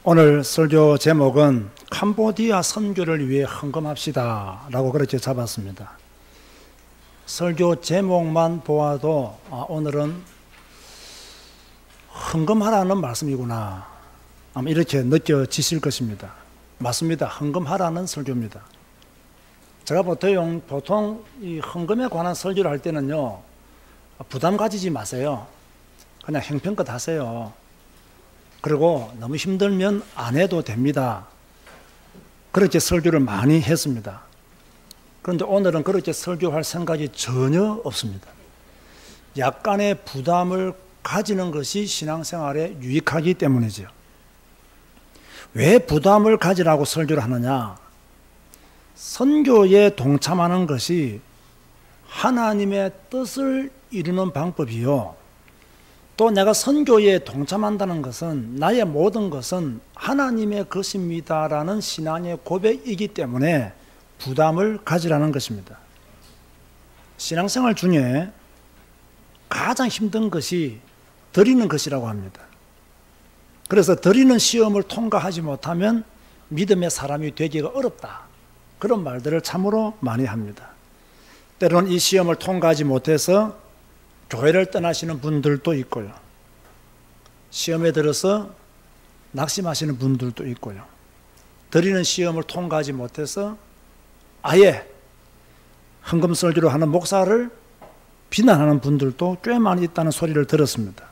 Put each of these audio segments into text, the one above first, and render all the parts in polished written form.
오늘 설교 제목은 캄보디아 선교를 위해 헌금합시다 라고 그렇게 잡았습니다. 설교 제목만 보아도 오늘은 헌금하라는 말씀이구나 아마 이렇게 느껴지실 것입니다. 맞습니다. 헌금하라는 설교입니다. 제가 보통 이 헌금에 관한 설교를 할 때는요, 부담 가지지 마세요. 그냥 형편껏 하세요. 그리고 너무 힘들면 안 해도 됩니다. 그렇게 설교를 많이 했습니다. 그런데 오늘은 그렇게 설교할 생각이 전혀 없습니다. 약간의 부담을 가지는 것이 신앙생활에 유익하기 때문이죠. 왜 부담을 가지라고 설교를 하느냐? 선교에 동참하는 것이 하나님의 뜻을 이루는 방법이요, 또 내가 선교에 동참한다는 것은 나의 모든 것은 하나님의 것입니다라는 신앙의 고백이기 때문에 부담을 가지라는 것입니다. 신앙생활 중에 가장 힘든 것이 드리는 것이라고 합니다. 그래서 드리는 시험을 통과하지 못하면 믿음의 사람이 되기가 어렵다, 그런 말들을 참으로 많이 합니다. 때로는 이 시험을 통과하지 못해서 교회를 떠나시는 분들도 있고요, 시험에 들어서 낙심하시는 분들도 있고요, 드리는 시험을 통과하지 못해서 아예 헌금 설교를 하는 목사를 비난하는 분들도 꽤 많이 있다는 소리를 들었습니다.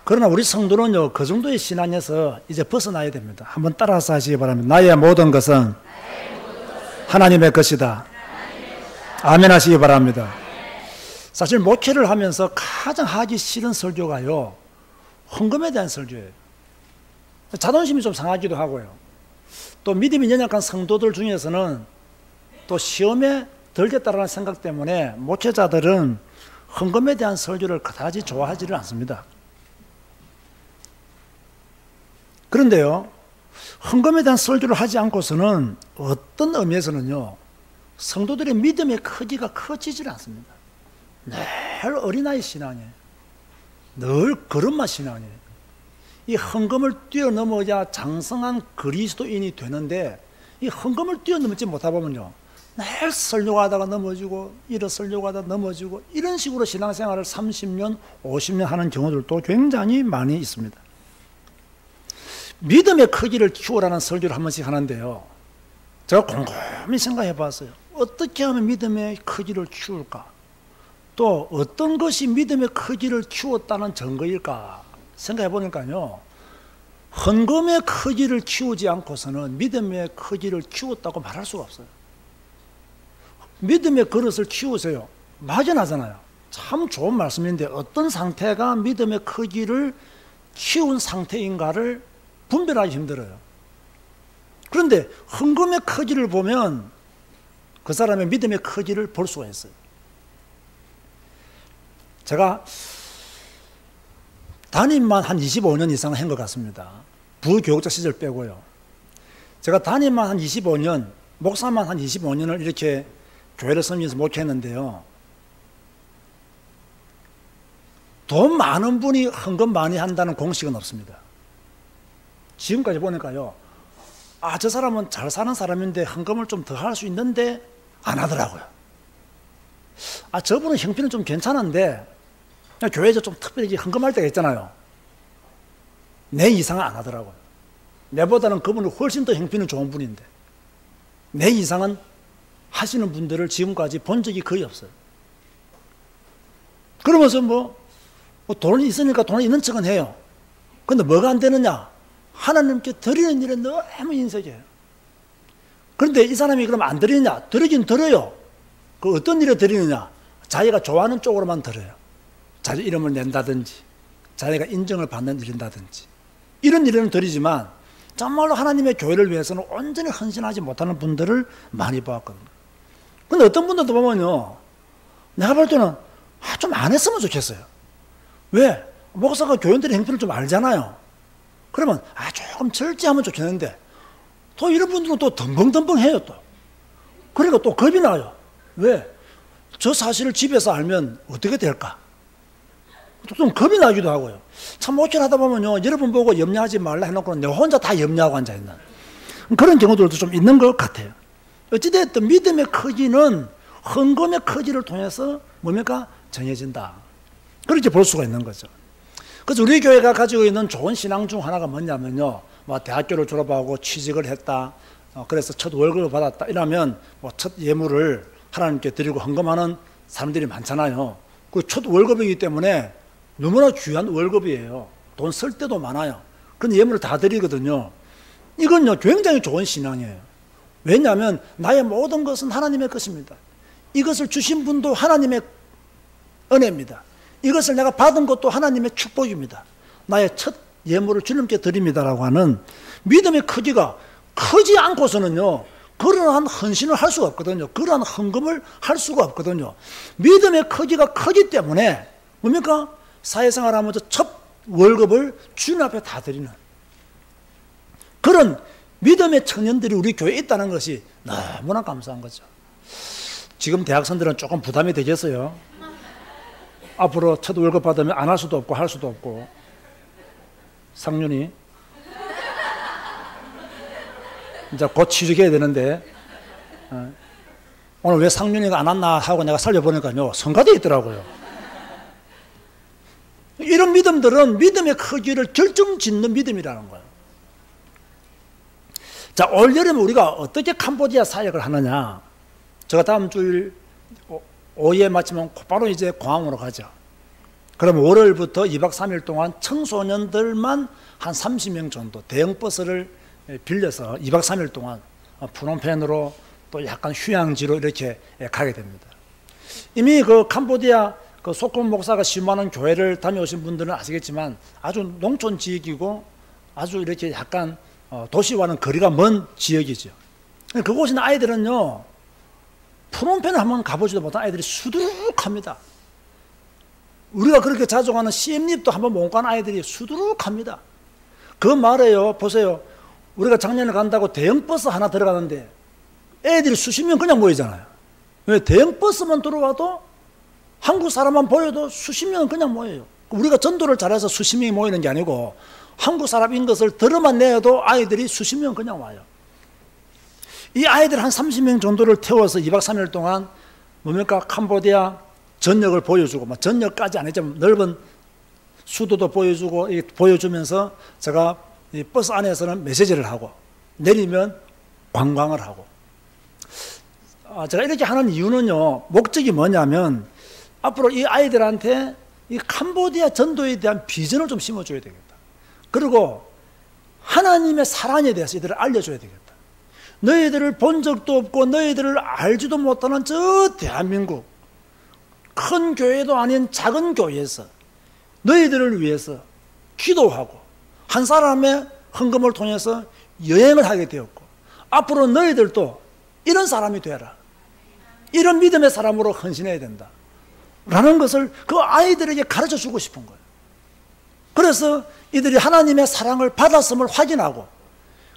그러나 우리 성도는요, 그 정도의 신앙에서 이제 벗어나야 됩니다. 한번 따라서 하시기 바랍니다. 나의 모든 것은 하나님의 것이다. 아멘 하시기 바랍니다. 사실 목회를 하면서 가장 하기 싫은 설교가요, 헌금에 대한 설교예요. 자존심이 좀 상하기도 하고요, 또 믿음이 연약한 성도들 중에서는 또 시험에 들겠다라는 생각 때문에 목회자들은 헌금에 대한 설교를 그다지 좋아하지를 않습니다. 그런데요, 헌금에 대한 설교를 하지 않고서는 어떤 의미에서는요, 성도들의 믿음의 크기가 커지질 않습니다. 늘 어린아이 신앙이에요. 늘 걸음마 신앙이에요. 이 헌금을 뛰어넘어야 장성한 그리스도인이 되는데, 이 헌금을 뛰어넘지 못하다 보면요, 늘 설교하다가 넘어지고 이런 설교하다가 넘어지고 이런 식으로 신앙생활을 30년, 50년 하는 경우들도 굉장히 많이 있습니다. 믿음의 크기를 키우라는 설교를 한 번씩 하는데요, 제가 곰곰이 생각해 봤어요. 어떻게 하면 믿음의 크기를 키울까? 또 어떤 것이 믿음의 크기를 키웠다는 증거일까 생각해 보니까요, 헌금의 크기를 키우지 않고서는 믿음의 크기를 키웠다고 말할 수가 없어요. 믿음의 그릇을 키우세요. 막연하잖아요. 참 좋은 말씀인데 어떤 상태가 믿음의 크기를 키운 상태인가를 분별하기 힘들어요. 그런데 헌금의 크기를 보면 그 사람의 믿음의 크기를 볼 수가 있어요. 제가 담임만 한 25년 이상 한 것 같습니다. 부교육자 시절 빼고요. 제가 담임만 한 25년, 목사만 한 25년을 이렇게 교회를 섬기면서 목회했는데요, 돈 많은 분이 헌금 많이 한다는 공식은 없습니다. 지금까지 보니까요, 저 사람은 잘 사는 사람인데 헌금을 좀 더 할 수 있는데 안 하더라고요. 저분은 형편은 좀 괜찮은데 교회에서 좀 특별히 헌금할 때가 있잖아요. 내 이상은 안 하더라고요. 내보다는 그분은 훨씬 더 형편이 좋은 분인데 내 이상은 하시는 분들을 지금까지 본 적이 거의 없어요. 그러면서 돈이 있으니까 돈이 있는 척은 해요. 근데 뭐가 안 되느냐? 하나님께 드리는 일에 너무 인색해요. 그런데 이 사람이 그럼 안 드리느냐? 드리긴 드려요. 그 어떤 일에 드리느냐? 자기가 좋아하는 쪽으로만 드려요. 자기 이름을 낸다든지 자기가 인정을 받는 일이라든지 이런 일에는 드리지만 정말로 하나님의 교회를 위해서는 온전히 헌신하지 못하는 분들을 많이 보았거든요. 근데 어떤 분들도 보면요, 내가 볼 때는 좀 안 했으면 좋겠어요. 왜? 목사가 교인들의 형편을 좀 알잖아요. 그러면 조금 절제하면 좋겠는데 또 이런 분들은 또 덤벙덤벙해요. 또 그러니까 또 겁이 나요. 왜? 저 사실을 집에서 알면 어떻게 될까? 좀 겁이 나기도 하고요. 참 모처럼 하다 보면요, 여러분 보고 염려하지 말라 해놓고 내가 혼자 다 염려하고 앉아있는 그런 경우들도 좀 있는 것 같아요. 어찌됐든 믿음의 크기는 헌금의 크기를 통해서 뭡니까? 정해진다. 그렇게 볼 수가 있는 거죠. 그래서 우리 교회가 가지고 있는 좋은 신앙 중 하나가 뭐냐면요, 뭐 대학교를 졸업하고 취직을 했다, 그래서 첫 월급을 받았다 이러면 뭐 첫 예물을 하나님께 드리고 헌금하는 사람들이 많잖아요. 그 첫 월급이기 때문에 너무나 귀한 월급이에요. 돈 쓸 때도 많아요. 그런 예물을 다 드리거든요. 이건요 굉장히 좋은 신앙이에요. 왜냐하면 나의 모든 것은 하나님의 것입니다. 이것을 주신 분도 하나님의 은혜입니다. 이것을 내가 받은 것도 하나님의 축복입니다. 나의 첫 예물을 주님께 드립니다라고 하는 믿음의 크기가 크지 않고서는요 그러한 헌신을 할 수가 없거든요. 그러한 헌금을 할 수가 없거든요. 믿음의 크기가 크기 때문에 뭡니까? 사회생활하면서 첫 월급을 주님 앞에 다 드리는 그런 믿음의 청년들이 우리 교회에 있다는 것이 너무나 감사한 거죠. 지금 대학생들은 조금 부담이 되겠어요. 앞으로 첫 월급 받으면 안 할 수도 없고 할 수도 없고. 상윤이 이제 곧 취직해야 되는데 오늘 왜 상윤이가 안 왔나 하고 내가 살려보니까요 성가대에 있더라고요. 이런 믿음들은 믿음의 크기를 결정짓는 믿음이라는 거예요. 자, 올 여름에 우리가 어떻게 캄보디아 사역을 하느냐. 제가 다음 주일 오후에 마치면 곧바로 이제 공항으로 가죠. 그럼 월요일부터 2박 3일 동안 청소년들만 한 30명 정도 대형 버스를 빌려서 2박 3일 동안 프놈펜으로 또 약간 휴양지로 이렇게 가게 됩니다. 이미 그 캄보디아 그 소콘 목사가 심호하는 교회를 다녀오신 분들은 아시겠지만 아주 농촌 지역이고 아주 이렇게 약간 도시와는 거리가 먼 지역이죠. 그곳에 있는 아이들은요 프놈펜을 한번 가보지도 못한 아이들이 수두룩합니다. 우리가 그렇게 자주 가는 시엠립도 한번 못 간 아이들이 수두룩합니다. 그 말이에요. 보세요. 우리가 작년에 간다고 대형 버스 하나 들어가는데 애들이 수십 명 그냥 모이잖아요. 왜? 대형 버스만 들어와도 한국 사람만 보여도 수십 명은 그냥 모여요. 우리가 전도를 잘해서 수십 명이 모이는 게 아니고 한국 사람인 것을 들어만 내도 아이들이 수십 명 그냥 와요. 이 아이들 한 30명 정도를 태워서 2박 3일 동안 뭡니까? 캄보디아 전역을 보여주고, 전역까지 아니지만 넓은 수도도 보여주고, 보여주면서 제가 이 버스 안에서는 메시지를 하고, 내리면 관광을 하고. 제가 이렇게 하는 이유는요, 목적이 뭐냐면, 앞으로 이 아이들한테 이 캄보디아 전도에 대한 비전을 좀 심어줘야 되겠다. 그리고 하나님의 사랑에 대해서 이들을 알려줘야 되겠다. 너희들을 본 적도 없고 너희들을 알지도 못하는 저 대한민국 큰 교회도 아닌 작은 교회에서 너희들을 위해서 기도하고 한 사람의 헌금을 통해서 여행을 하게 되었고 앞으로 너희들도 이런 사람이 되라. 이런 믿음의 사람으로 헌신해야 된다. 라는 것을 그 아이들에게 가르쳐 주고 싶은 거예요. 그래서 이들이 하나님의 사랑을 받았음을 확인하고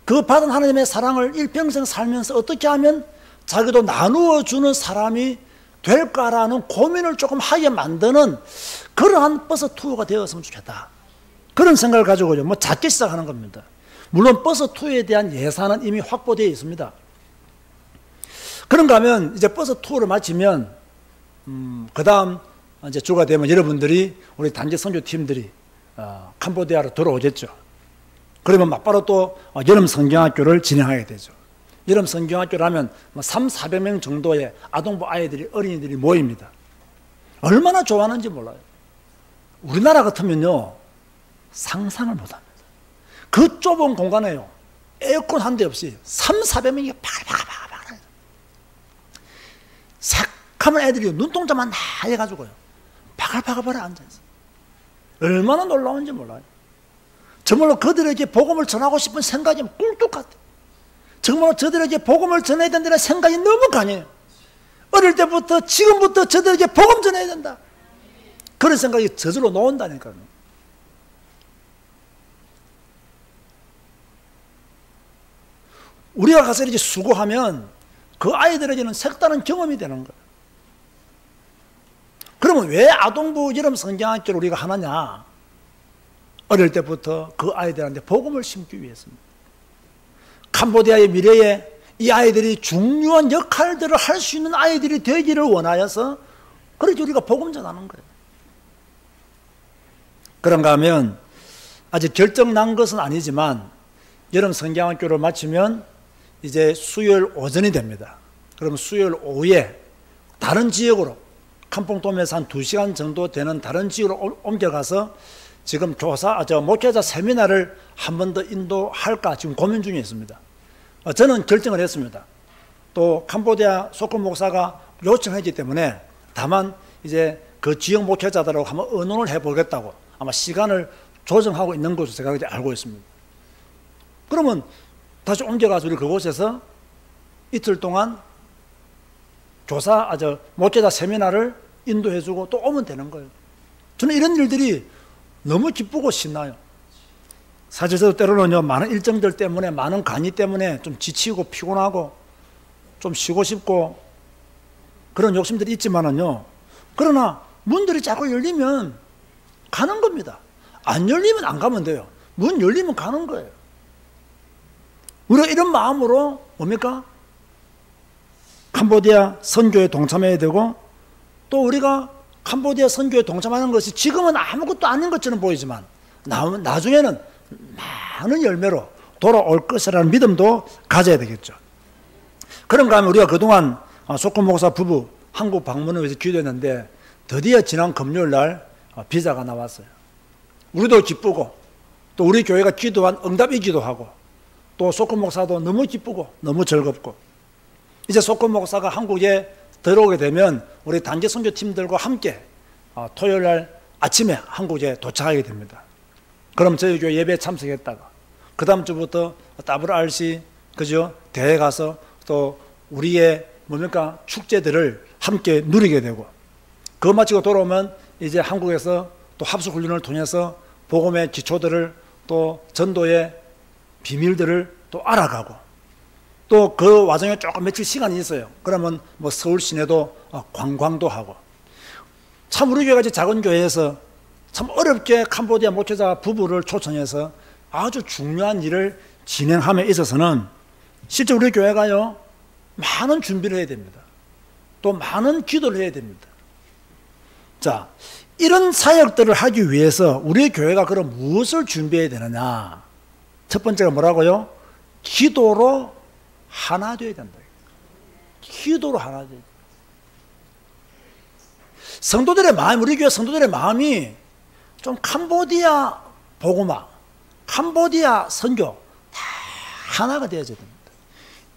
그 받은 하나님의 사랑을 일평생 살면서 어떻게 하면 자기도 나누어 주는 사람이 될까라는 고민을 조금 하게 만드는 그러한 버스 투어가 되었으면 좋겠다. 그런 생각을 가지고요. 뭐 작게 시작하는 겁니다. 물론 버스 투어에 대한 예산은 이미 확보되어 있습니다. 그런가 하면 이제 버스 투어를 마치면 그 다음 이제 주가 되면 여러분들이 우리 단지 선교팀들이 캄보디아로 들어오겠죠. 그러면 막바로 또 여름 성경학교를 진행하게 되죠. 여름 성경학교를 하면 300~400명 정도의 아동부 아이들이 어린이들이 모입니다. 얼마나 좋아하는지 몰라요. 우리나라 같으면요 상상을 못합니다. 그 좁은 공간에요 에어컨 한 대 없이 300~400명이 바글바글 새카만 애들이 눈동자만 하얘가지고요 바글바글 앉아있어요. 얼마나 놀라운지 몰라요. 정말로 그들에게 복음을 전하고 싶은 생각이 꿀뚝 같아요. 정말로 저들에게 복음을 전해야 된다는 생각이 너무 강해요. 어릴 때부터 지금부터 저들에게 복음 전해야 된다. 그런 생각이 저절로 나온다니까요. 우리가 가서 이렇게 수고하면 그 아이들에게는 색다른 경험이 되는 거예요. 그러면 왜 아동부 여름 성경학교를 우리가 하느냐? 어릴 때부터 그 아이들한테 복음을 심기 위해서입니다. 캄보디아의 미래에 이 아이들이 중요한 역할들을 할 수 있는 아이들이 되기를 원하여서 그렇게 우리가 복음 전하는 거예요. 그런가 하면 아직 결정 난 것은 아니지만 여름 성경학교를 마치면 이제 수요일 오전이 됩니다. 그러면 수요일 오후에 다른 지역으로 캄퐁돔에서 한 2시간 정도 되는 다른 지역으로 옮겨가서 지금 목회자 세미나를 한 번 더 인도할까 지금 고민 중에 있습니다. 저는 결정을 했습니다. 또 캄보디아 소금 목사가 요청했기 때문에 다만 이제 그 지역 목회자들하고 한번 의논을 해보겠다고 아마 시간을 조정하고 있는 것으로 제가 알고 있습니다. 그러면 다시 옮겨가서 우리 그곳에서 이틀 동안 목회자 세미나를 인도해주고 또 오면 되는 거예요. 저는 이런 일들이 너무 기쁘고 신나요. 사실 저도 때로는요, 많은 일정들 때문에, 많은 강의 때문에 좀 지치고 피곤하고 좀 쉬고 싶고 그런 욕심들이 있지만은요, 그러나 문들이 자꾸 열리면 가는 겁니다. 안 열리면 안 가면 돼요. 문 열리면 가는 거예요. 우리가 이런 마음으로 뭡니까? 캄보디아 선교에 동참해야 되고, 또 우리가 캄보디아 선교에 동참하는 것이 지금은 아무것도 아닌 것처럼 보이지만 나중에는 많은 열매로 돌아올 것이라는 믿음도 가져야 되겠죠. 그런가 하면 우리가 그동안 소금 목사 부부 한국 방문을 위해서 기도했는데 드디어 지난 금요일 날 비자가 나왔어요. 우리도 기쁘고 또 우리 교회가 기도한 응답이기도 하고 또 소금 목사도 너무 기쁘고 너무 즐겁고, 이제 소금 목사가 한국에 들어오게 되면 우리 단기 선교팀들과 함께 토요일 날 아침에 한국에 도착하게 됩니다. 그럼 저희 교회 예배에 참석했다가 그 다음 주부터 WRC 그죠? 대회 가서 또 우리의 축제들을 함께 누리게 되고, 그거 마치고 돌아오면 이제 한국에서 또 합숙 훈련을 통해서 복음의 기초들을 또 전도의 비밀들을 또 알아가고, 또 그 와중에 조금 며칠 시간이 있어요. 그러면 서울 시내도 관광도 하고, 참 우리 교회같이 작은 교회에서 참 어렵게 캄보디아 목회자 부부를 초청해서 아주 중요한 일을 진행함에 있어서는 실제 우리 교회가요, 많은 준비를 해야 됩니다. 또 많은 기도를 해야 됩니다. 자, 이런 사역들을 하기 위해서 우리 교회가 그럼 무엇을 준비해야 되느냐? 첫 번째가 뭐라고요? 기도로 하나 되어야 된다. 기도로 하나 되어야 된다. 성도들의 마음, 우리 교회 성도들의 마음이 좀 캄보디아 복음화, 캄보디아 선교 다 하나가 되어야 됩니다.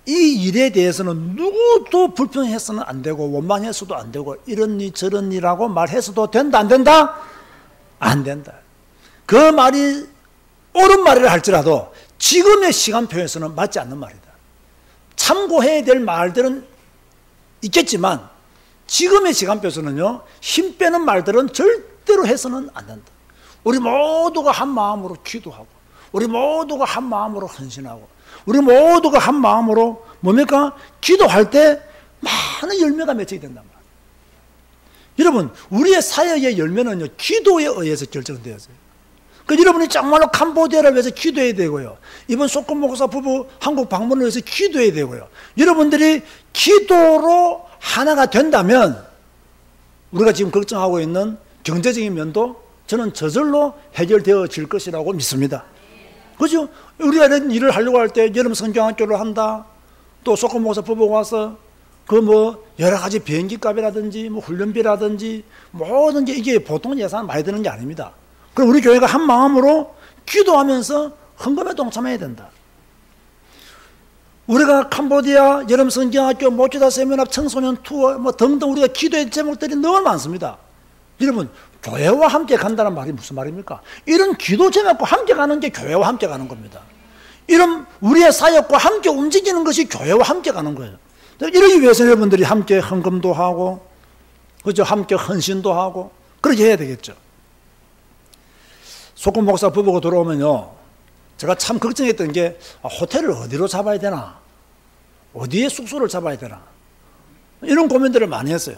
이 일에 대해서는 누구도 불평해서는 안 되고 원망해서도 안 되고 이런 일 저런 일하고 말해서도 된다 안 된다? 안 된다. 그 말이 옳은 말이라 할지라도 지금의 시간표에서는 맞지 않는 말이다. 참고해야 될 말들은 있겠지만 지금의 시간표에서는요, 힘 빼는 말들은 절대로 해서는 안 된다. 우리 모두가 한 마음으로 기도하고, 우리 모두가 한 마음으로 헌신하고, 우리 모두가 한 마음으로 기도할 때 많은 열매가 맺히게 된단 말이에요. 여러분, 우리의 사역의 열매는요, 기도에 의해서 결정되었어요. 여러분이 정말로 캄보디아를 위해서 기도해야 되고요, 이번 소금 목사 부부 한국 방문을 위해서 기도해야 되고요, 여러분들이 기도로 하나가 된다면 우리가 지금 걱정하고 있는 경제적인 면도 저는 저절로 해결되어질 것이라고 믿습니다. 그죠? 우리가 이런 일을 하려고 할 때 여름 성경학교를 한다, 또 소금 목사 부부가 와서 여러 가지 비행기 값이라든지 훈련비라든지 모든 게 이게 보통 예산 많이 드는 게 아닙니다. 그럼 우리 교회가 한 마음으로 기도하면서 헌금에 동참해야 된다. 우리가 캄보디아 여름 성경학교 목회자 세미나 청소년 투어 등등 우리가 기도의 제목들이 너무 많습니다. 여러분, 교회와 함께 간다는 말이 무슨 말입니까? 이런 기도 제목과 함께 가는 게 교회와 함께 가는 겁니다. 이런 우리의 사역과 함께 움직이는 것이 교회와 함께 가는 거예요. 이러기 위해서 여러분들이 함께 헌금도 하고, 그죠? 함께 헌신도 하고, 그렇게 해야 되겠죠. 소금 목사 부부가 들어오면요, 제가 참 걱정했던 게 호텔을 어디로 잡아야 되나, 어디에 숙소를 잡아야 되나, 이런 고민들을 많이 했어요.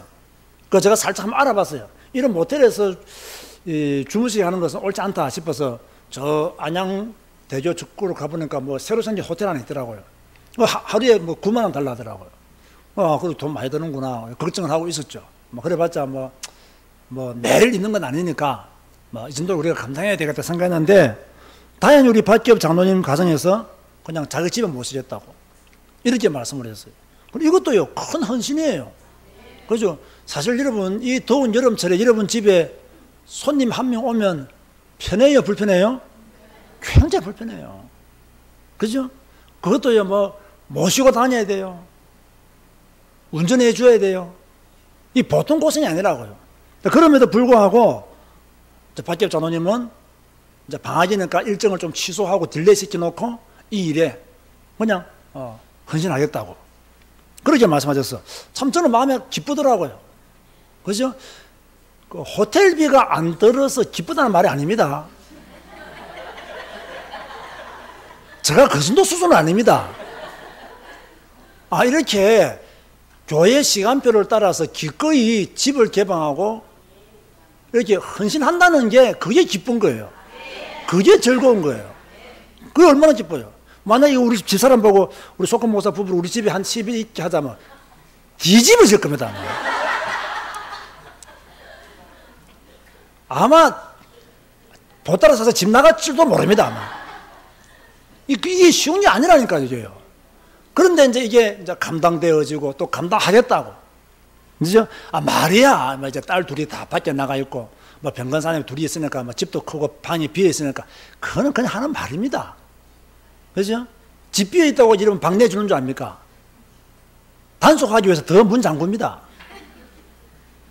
그래서 제가 살짝 한번 알아봤어요. 이런 모텔에서 주무시게 하는 것은 옳지 않다 싶어서 저 안양 대교 쪽으로 가보니까 뭐 새로 생긴 호텔 안에 있더라고요. 하루에 뭐 9만 원 달라 하더라고요. 그리고 돈 많이 드는구나 걱정을 하고 있었죠. 뭐 그래봤자 뭐 매일 있는 건 아니니까 뭐 이 정도 우리가 감당해야 되겠다 생각했는데, 다행히 우리 박기업 장로님 가정에서 그냥 자기 집에 모시겠다고 이렇게 말씀을 했어요. 그리고 이것도요 큰 헌신이에요. 그죠? 사실 여러분 이 더운 여름철에 여러분 집에 손님 한 명 오면 편해요, 불편해요? 굉장히 불편해요. 그죠? 그것도요 뭐 모시고 다녀야 돼요. 운전해 줘야 돼요. 이 보통 고생이 아니라고요. 그럼에도 불구하고 박기업 장로님은 이제 방학이니까 일정을 좀 취소하고 딜레이 시켜놓고 이 일에 그냥 헌신하겠다고 그렇게 말씀하셨어. 참 저는 마음에 기쁘더라고요. 그죠? 그 호텔비가 안 들어서 기쁘다는 말이 아닙니다. 제가 그 정도 수준은 아닙니다. 이렇게 교회 시간표를 따라서 기꺼이 집을 개방하고 이렇게 헌신한다는 게 그게 기쁜 거예요. 그게 즐거운 거예요. 그게 얼마나 기뻐요. 만약에 우리 집사람 보고 우리 소금 목사 부부를 우리 집에 한 10일 있게 하자면 뒤집어질 겁니다. 아마 보따리 사서 집 나갈 줄도 모릅니다. 아마. 이게 쉬운 게 아니라니까요. 이게요. 그런데 이게 이제 감당되어지고 또 감당하겠다고. 그죠? 말이야. 이제 딸 둘이 다 밖에 나가 있고, 병건사님 둘이 있으니까, 집도 크고 방이 비어 있으니까, 그거는 그냥 하는 말입니다. 그죠? 집 비어 있다고 이러면 방 내주는 줄 압니까? 단속하기 위해서 더 문 잠굽니다.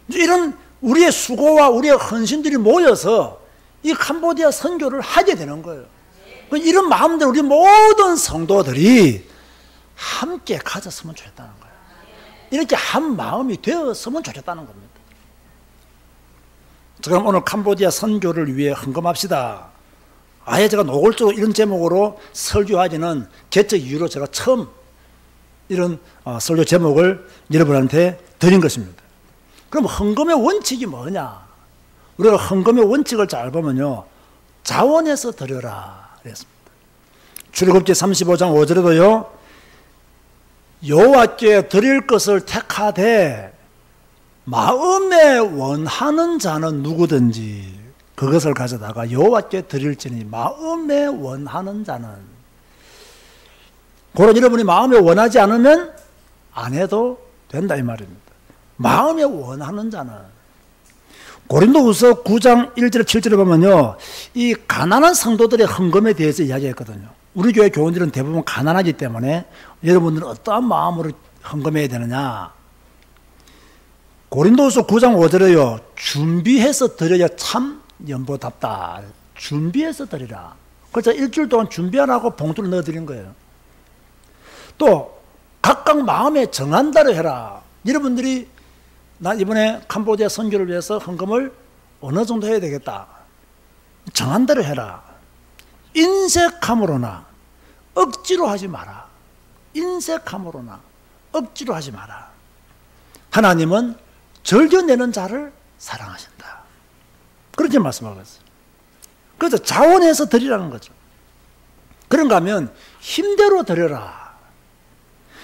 이런 우리의 수고와 우리의 헌신들이 모여서 이 캄보디아 선교를 하게 되는 거예요. 이런 마음대로 우리 모든 성도들이 함께 가졌으면 좋겠다는 거예요. 이렇게 한 마음이 되었으면 좋겠다는 겁니다. 그럼 오늘 캄보디아 선교를 위해 헌금합시다. 아예 제가 노골적으로 이런 제목으로 설교하기는 개척 이후로 제가 처음 이런 설교 제목을 여러분한테 드린 것입니다. 그럼 헌금의 원칙이 뭐냐? 우리가 헌금의 원칙을 잘 보면요, 자원해서 드려라 그랬습니다. 출애굽기 35장 5절에도요, 여호와께 드릴 것을 택하되 마음에 원하는 자는 누구든지 그것을 가져다가 여호와께 드릴지니 마음에 원하는 자는. 그런 여러분이 마음에 원하지 않으면 안 해도 된다 이 말입니다. 마음에 원하는 자는. 고린도후서 9장 1절 7절에 보면요, 이 가난한 성도들의 헌금에 대해서 이야기했거든요. 우리 교회 교원들은 대부분 가난하기 때문에 여러분들은 어떠한 마음으로 헌금해야 되느냐. 고린도후서 9장 5절에요, 준비해서 드려야 참 연보답다. 준비해서 드리라. 그래서 일주일 동안 준비하라고 봉투를 넣어드린 거예요. 또 각각 마음에 정한 대로 해라. 여러분들이 나 이번에 캄보디아 선교를 위해서 헌금을 어느 정도 해야 되겠다. 정한 대로 해라. 인색함으로나 억지로 하지 마라. 인색함으로나 억지로 하지 마라. 하나님은 절겨내는 자를 사랑하신다. 그렇게 말씀하고 있어요. 그래서 자원해서 드리라는 거죠. 그런가 하면 힘대로 드려라.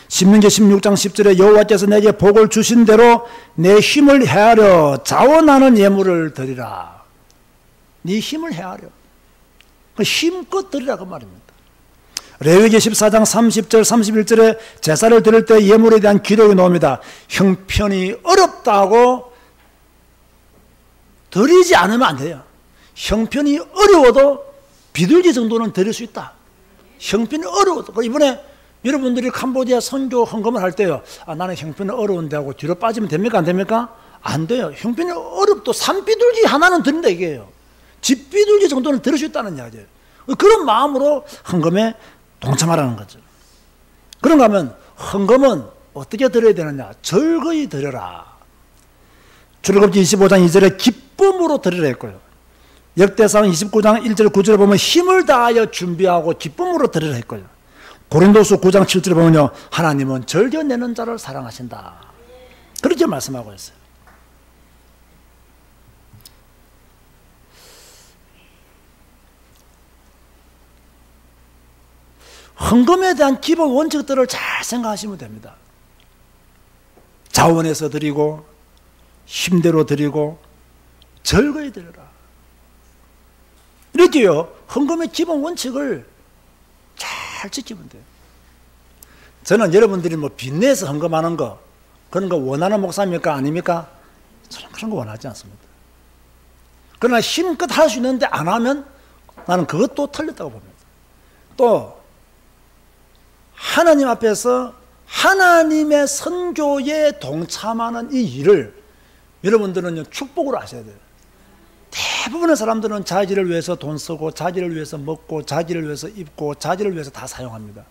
신명기 16장 10절에 여호와께서 내게 복을 주신 대로 내 힘을 헤아려 자원하는 예물을 드리라. 네 힘을 헤아려. 힘껏 드리라 그 말입니다. 레위기 14장 30절 31절에 제사를 드릴 때 예물에 대한 기록이 나옵니다. 형편이 어렵다고 드리지 않으면 안 돼요. 형편이 어려워도 비둘기 정도는 드릴 수 있다. 형편이 어려워도. 이번에 여러분들이 캄보디아 선교 헌금을 할 때요, 나는 형편이 어려운데 하고 뒤로 빠지면 됩니까? 안 됩니까? 안 돼요. 형편이 어렵도 산비둘기 하나는 드린다 이게요. 집비둘기 정도는 드릴 수 있다는 이야기예요. 그런 마음으로 헌금에 동참하라는 거죠. 그런가 하면 헌금은 어떻게 드려야 되느냐? 즐거이 드려라. 출애굽기 25장 2절에 기쁨으로 드리라 했고요. 역대상 29장 1절 9절에 보면 힘을 다하여 준비하고 기쁨으로 드리라 했고요. 고린도서 9장 7절에 보면요, 하나님은 즐겨내는 자를 사랑하신다. 그렇게 말씀하고 있어요. 헌금에 대한 기본 원칙들을 잘 생각하시면 됩니다. 자원해서 드리고, 힘대로 드리고, 즐거이 드려라. 이렇게요, 헌금의 기본 원칙을 잘 지키면 돼요. 저는 여러분들이 뭐 빚내서 헌금하는 거, 그런 거 원하는 목사입니까? 아닙니까? 저는 그런 거 원하지 않습니다. 그러나 힘껏 할 수 있는데 안 하면 나는 그것도 틀렸다고 봅니다. 또 하나님 앞에서 하나님의 선교에 동참하는 이 일을 여러분들은 축복으로 하셔야 돼요. 대부분의 사람들은 자기를 위해서 돈 쓰고, 자기를 위해서 먹고, 자기를 위해서 입고, 자기를 위해서 다 사용합니다.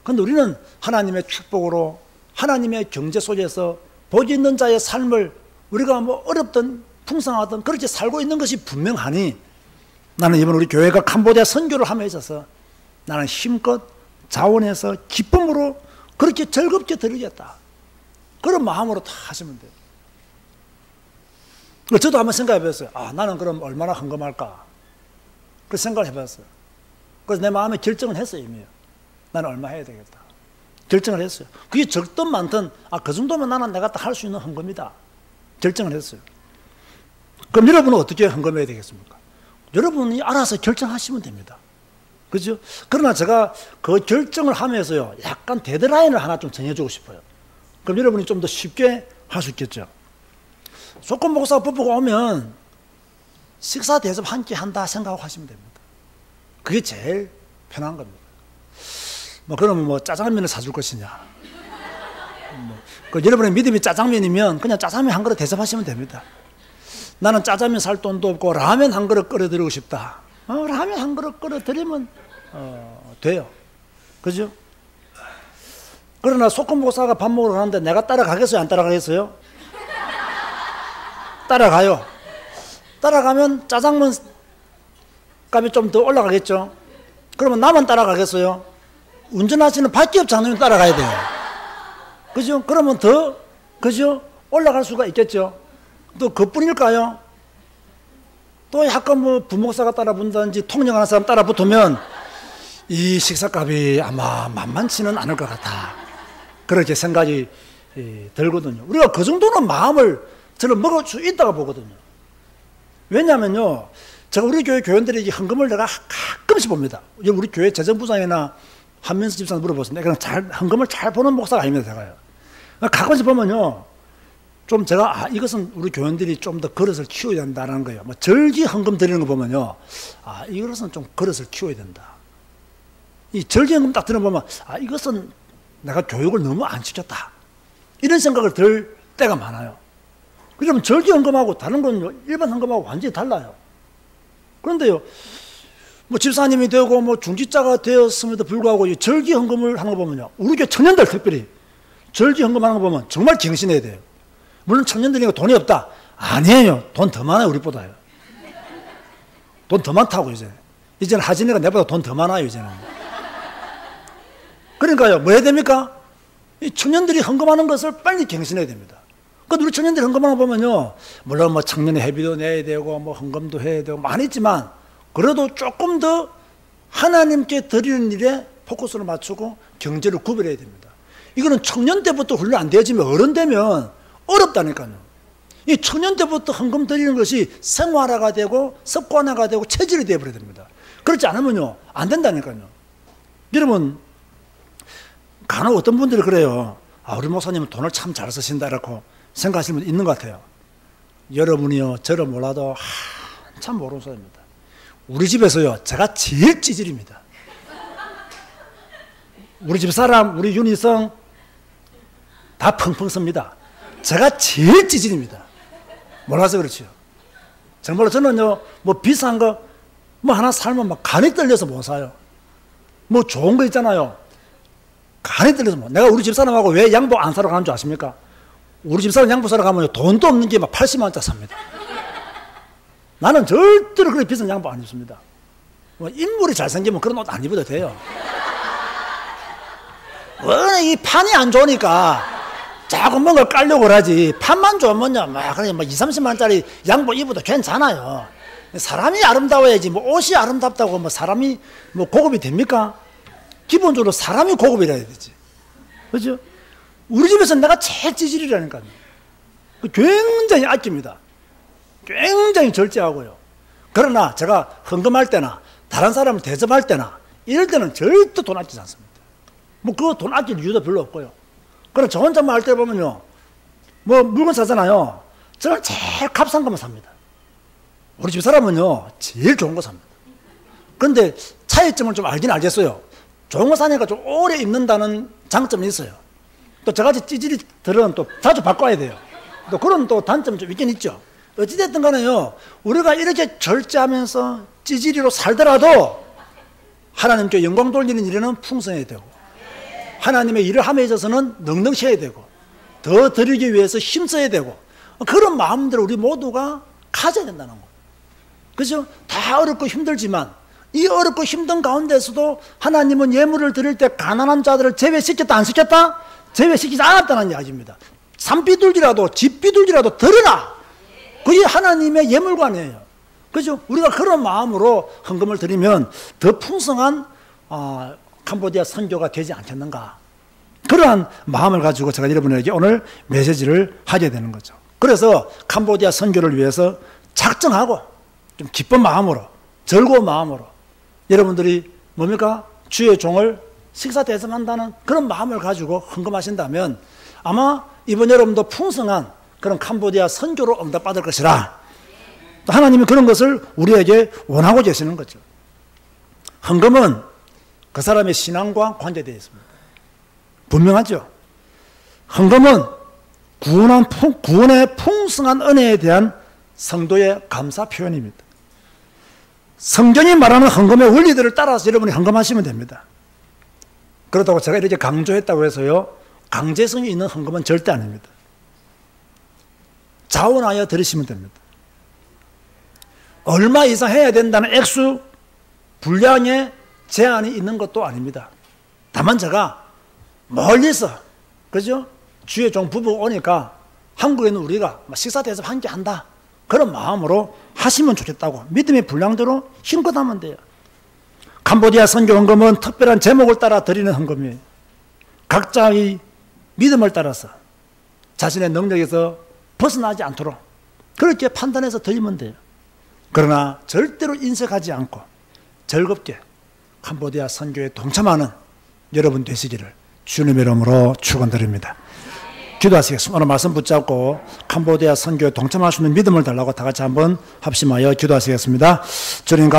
그런데 우리는 하나님의 축복으로, 하나님의 경제 속에서 복 있는 자의 삶을 우리가 뭐 어렵든 풍성하든 그렇게 살고 있는 것이 분명하니, 나는 이번 우리 교회가 캄보디아 선교를 함에 있어서 나는 힘껏 자원해서 기쁨으로 그렇게 즐겁게 드리겠다, 그런 마음으로 다 하시면 돼요. 저도 한번 생각해 봤어요. 나는 그럼 얼마나 헌금할까? 그래서 생각을 해봤어요. 그래서 내 마음에 결정을 했어요. 이미 나는 얼마 해야 되겠다 결정을 했어요. 그게 적든 많든 그 정도면 나는 내가 할 수 있는 헌금이다 결정을 했어요. 그럼 여러분은 어떻게 헌금해야 되겠습니까? 여러분이 알아서 결정하시면 됩니다. 그죠? 그러나 제가 그 결정을 하면서요, 약간 데드라인을 하나 좀 정해주고 싶어요. 그럼 여러분이 좀 더 쉽게 할 수 있겠죠. 조건 목사가 부부가 오면 식사 대접 한 끼 한다 생각하고 하시면 됩니다. 그게 제일 편한 겁니다. 그러면 뭐 짜장면을 사줄 것이냐. 여러분의 믿음이 짜장면이면 그냥 짜장면 한 그릇 대접하시면 됩니다. 나는 짜장면 살 돈도 없고 라면 한 그릇 끓여드리고 싶다. 라면 한 그릇 끓여드리면 돼요. 그죠? 그러나 소금 목사가 밥 먹으러 가는데 내가 따라가겠어요? 안 따라가겠어요? 따라가요. 따라가면 짜장면 값이 좀 더 올라가겠죠? 그러면 나만 따라가겠어요? 운전하시는 밖에 없지 않으면 따라가야 돼요. 그죠? 그러면 더, 그죠? 올라갈 수가 있겠죠? 또 그뿐일까요? 또 약간 뭐 부목사가 따라 붙는다든지 통역하는 사람 따라 붙으면 이 식사값이 아마 만만치는 않을 것 같아, 그렇게 생각이 들거든요. 우리가 그 정도는 마음을 저는 먹을 수 있다고 보거든요. 왜냐하면요, 제가 우리 교회 교인들에게 헌금을 내가 가끔씩 봅니다. 우리 교회 재정부장이나 한민수 집사님 물어보습니다. 그냥 헌금을 잘 보는 목사가 아닙니다, 제가요. 가끔씩 보면요, 좀 제가 이것은 우리 교인들이 좀 더 그릇을 키워야 된다는 거예요. 절기 헌금 드리는 거 보면요, 이것은 좀 그릇을 키워야 된다. 이 절기 헌금 딱 들어보면 이것은 내가 교육을 너무 안 시켰다, 이런 생각을 들 때가 많아요. 그러면 절기 헌금하고 다른 건 일반 헌금하고 완전히 달라요. 그런데요, 뭐 집사님이 되고 뭐 중직자가 되었음에도 불구하고 이 절기 헌금을 하는 거 보면요, 우리 교회 청년들 특별히 절기 헌금하는 거 보면 정말 갱신해야 돼요. 물론 청년들이 돈이 없다, 아니에요. 돈 더 많아요, 우리보다요. 돈 더 많다고. 이제는 하진이가 내보다 돈 더 많아요, 이제는. 그러니까요, 뭐 해야 됩니까? 이 청년들이 헌금하는 것을 빨리 갱신해야 됩니다. 그러니까 우리 청년들이 헌금하는 거 보면요, 물론 뭐 청년의 회비도 내야 되고 뭐 헌금도 해야 되고 많이 있지만, 그래도 조금 더 하나님께 드리는 일에 포커스를 맞추고 경제를 구별해야 됩니다. 이거는 청년 때부터 훈련 안 되어지면 어른 되면 어렵다니까요. 이 청년 때부터 헌금 드리는 것이 생활화가 되고 습관화가 되고 체질이 되어버려야 됩니다. 그렇지 않으면요, 안 된다니까요. 여러분, 간혹 어떤 분들이 그래요. 우리 목사님은 돈을 참 잘 쓰신다라고 생각하시는 분 있는 것 같아요. 여러분이요, 저를 몰라도 한참 모르는 사람입니다. 우리 집에서요, 제가 제일 찌질입니다. 우리 집 사람, 우리 윤희성 다 펑펑 씁니다. 제가 제일 찌질입니다. 몰라서 그렇죠. 정말로 저는요, 뭐 비싼 거 뭐 하나 살면 막 간이 떨려서 못 사요. 뭐 좋은 거 있잖아요, 간이 떨려서 못. 내가 우리 집사람하고 왜 양복 안 사러 가는 줄 아십니까? 우리 집사람 양복 사러 가면 돈도 없는 게 막 80만 원짜리 삽니다. 나는 절대로 그렇게 비싼 양복 안 입습니다. 뭐 인물이 잘생기면 그런 옷 안 입어도 돼요. 워낙 이 판이 안 좋으니까 자꾸 뭔가 깔려고 하지. 판만 좋으면요, 막 그냥 뭐 20, 30만 원짜리 양복 입어도 괜찮아요. 사람이 아름다워야지 뭐 옷이 아름답다고 뭐 사람이 뭐 고급이 됩니까? 기본적으로 사람이 고급이라야 되지. 그렇죠? 우리 집에서 내가 제일 찌질이라니까요. 굉장히 아낍니다. 굉장히 절제하고요. 그러나 제가 헌금할 때나 다른 사람을 대접할 때나 이럴 때는 절대 돈 아끼지 않습니다. 뭐 그거 돈 아낄 이유도 별로 없고요. 그럼 저 혼자만 할 때 보면요, 뭐 물건 사잖아요. 저는 제일 값싼 것만 삽니다. 우리 집 사람은요 제일 좋은 거 삽니다. 그런데 차이점을 좀 알긴 알겠어요. 좋은 거 사니까 좀 오래 입는다는 장점이 있어요. 또 저같이 찌질이들은 또 자주 바꿔야 돼요. 또 그런 또 단점이 좀 있긴 있죠. 어찌됐든 간에요, 우리가 이렇게 절제하면서 찌질이로 살더라도 하나님께 영광 돌리는 일에는 풍성해야 되고, 하나님의 일을 함에 있어서는 넉넉해야 되고, 더 드리기 위해서 힘써야 되고, 그런 마음대로 우리 모두가 가져야 된다는 거. 그죠? 다 어렵고 힘들지만 이 어렵고 힘든 가운데서도 하나님은 예물을 드릴 때 가난한 자들을 제외시켰다 안 시켰다? 제외시키지 않았다는 이야기입니다. 산비둘기라도 집비둘기라도 드러나. 그게 하나님의 예물관이에요. 그죠? 우리가 그런 마음으로 헌금을 드리면 더 풍성한 캄보디아 선교가 되지 않겠는가. 그러한 마음을 가지고 제가 여러분에게 오늘 메시지를 하게 되는 거죠. 그래서 캄보디아 선교를 위해서 작정하고 좀 기쁜 마음으로, 즐거운 마음으로 여러분들이 뭡니까? 주의 종을 식사 대접한다는 그런 마음을 가지고 헌금하신다면 아마 이번 여러분도 풍성한 그런 캄보디아 선교로 응답받을 것이라. 또 하나님이 그런 것을 우리에게 원하고 계시는 거죠. 헌금은 그 사람의 신앙과 관계되어 있습니다. 분명하죠. 헌금은 구원의 풍성한 은혜에 대한 성도의 감사 표현입니다. 성경이 말하는 헌금의 원리들을 따라서 여러분이 헌금하시면 됩니다. 그렇다고 제가 이렇게 강조했다고 해서요, 강제성이 있는 헌금은 절대 아닙니다. 자원하여 드리시면 됩니다. 얼마 이상 해야 된다는 액수, 분량의 제한이 있는 것도 아닙니다. 다만 제가 멀리서, 그죠? 주의 종 부부가 오니까 한국에 있는 우리가 식사 대접 한 개 한다. 그런 마음으로 하시면 좋겠다고 믿음의 분량대로 힘껏 하면 돼요. 캄보디아 선교 헌금은 특별한 제목을 따라 드리는 헌금이에요. 각자의 믿음을 따라서 자신의 능력에서 벗어나지 않도록 그렇게 판단해서 드리면 돼요. 그러나 절대로 인색하지 않고 즐겁게 캄보디아 선교에 동참하는 여러분 되시기를 주님의 이름으로 축원드립니다. 기도하시겠습니다. 오늘 말씀 붙잡고 캄보디아 선교에 동참할 수 있는 믿음을 달라고 다 같이 한번 합심하여 기도하시겠습니다. 주님